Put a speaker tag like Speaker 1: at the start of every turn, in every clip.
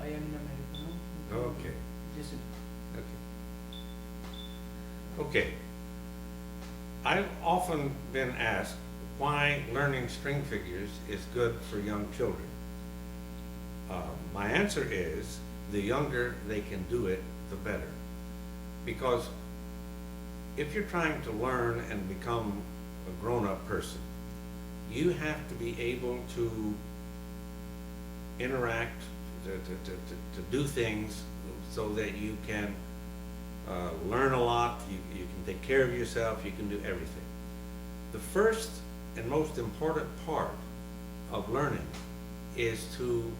Speaker 1: I am in America, no?
Speaker 2: Okay.
Speaker 1: Just
Speaker 2: Okay. Okay. I've often been asked why learning string figures is good for young children. My answer is the younger they can do it, the better. Because if you're trying to learn and become a grown-up person, you have to be able to interact, to do things so that you can learn a lot, you can take care of yourself, you can do everything. The first and most important part of learning is to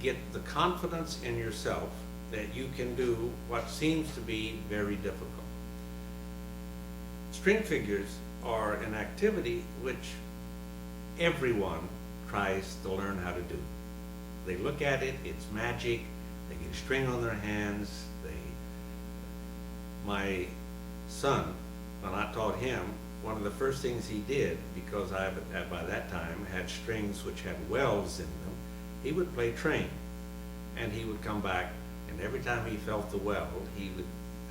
Speaker 2: get the confidence in yourself that you can do what seems to be very difficult. String figures are an activity which everyone tries to learn how to do. They look at it, it's magic, they get a string on their hands. My son, when I taught him, one of the first things he did, because I, by that time, had strings which had wells in them, he would play train. And he would come back, and every time he felt the well, he would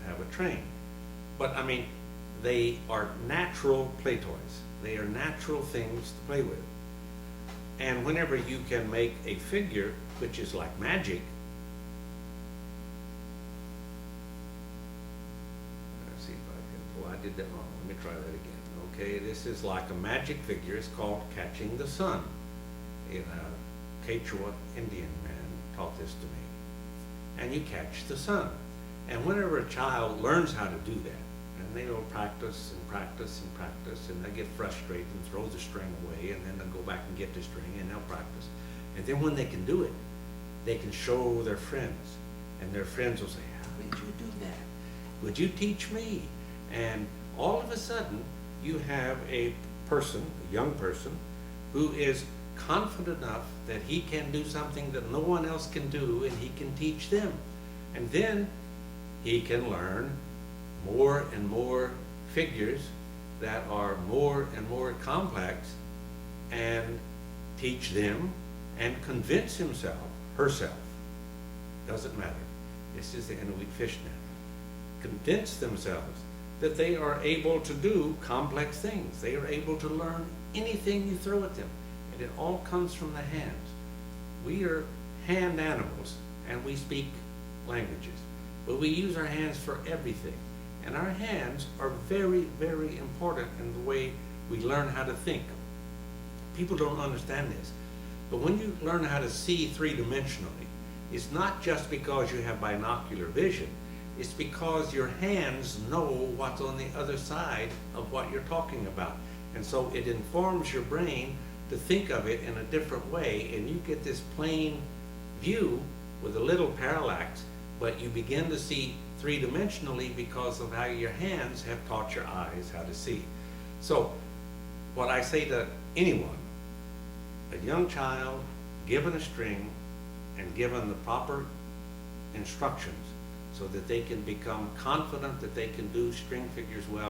Speaker 2: have a train. But, I mean, they are natural play toys. They are natural things to play with. And whenever you can make a figure which is like magic, let's see if I can, oh, I did that wrong. Let me try that again. Okay, this is like a magic figure. It's called Catching the Sun. A Quechua Indian man taught this to me. And you catch the sun. And whenever a child learns how to do that, and they will practice and practice and practice, and they get frustrated and throw the string away, and then they'll go back and get the string, and they'll practice. And then when they can do it, they can show their friends, and their friends will say, how did you do that? Would you teach me? And all of a sudden, you have a person, a young person, who is confident enough that he can do something that no one else can do, and he can teach them. And then he can learn more and more figures that are more and more complex and teach them and convince himself, herself, doesn't matter, this is the Inuit fishnet, convince themselves that they are able to do complex things. They are able to learn anything you throw at them. And it all comes from the hands. We are hand animals, and we speak languages, but we use our hands for everything. And our hands are very, very important in the way we learn how to think. People don't understand this, but when you learn how to see three-dimensionally, it's not just because you have binocular vision, it's because your hands know what's on the other side of what you're talking about. And so it informs your brain to think of it in a different way, and you get this plain view with a little parallax, but you begin to see three-dimensionally because of how your hands have taught your eyes how to see. So what I say to anyone, a young child given a string and given the proper instructions so that they can become confident that they can do string figures well,